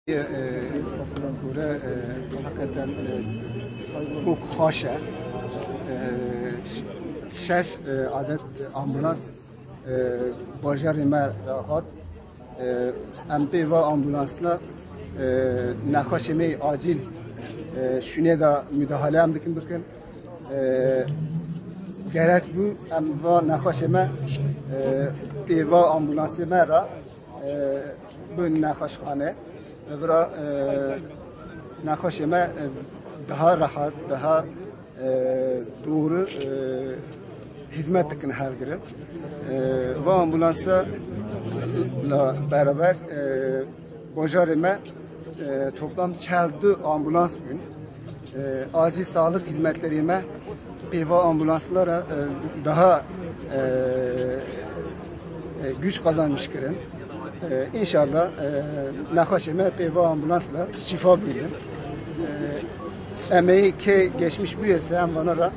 Göre hakikaten çok hoş. Şeş adet ambulans bajarime rahat. MP ve ambulansla nakhaşeme acil şune da müdahale hem dikin bakın. Gerek bu hem ve nakhaşeme ve ambulansime ra bu nakhaşhane ve nakhaşeme daha rahat, daha doğru hizmet dikin her gün. Ve ambulansa beraber bajarime toplam 42 ambulans bugün. Acil sağlık hizmetlerime ve ambulanslara daha güç kazanmış kirin. İnşallah nakhaşeme ve ambulansla şifa bildim. Emeği ki geçmiş bu yese hem bana da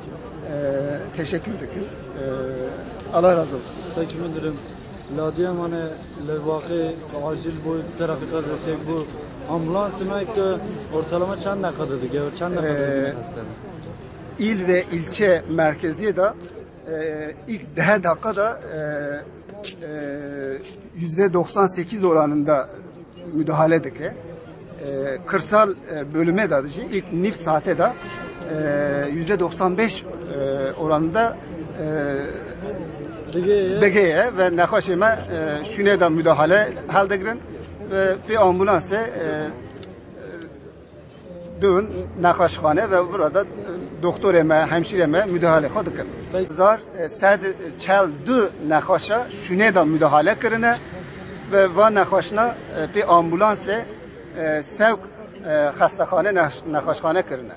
teşekkür ederim. Allah razı olsun. Peki müdürüm, Ladiyaman'e levvaki acil boyut trafik kazası bu ambulans demek ortalama çan ne kadardı? Çan ne kadardı? İl ve ilçe merkezi de ilk 10 dakikada %98 oranında müdahale dike. Kırsal bölüme de ilk nif saate de %95 oranında DG'ye ve nakhaşeme şune de müdahale halde girin ve bir ambulanse dün nakhaşhane ve burada doktoreme, hemşireme müdahale kadıkın. Zar sad çeldu nakhaşa şune de müdahale kirine ve nakhaşna bir ambulanse sevk hastakhane nakhaşhane kirine.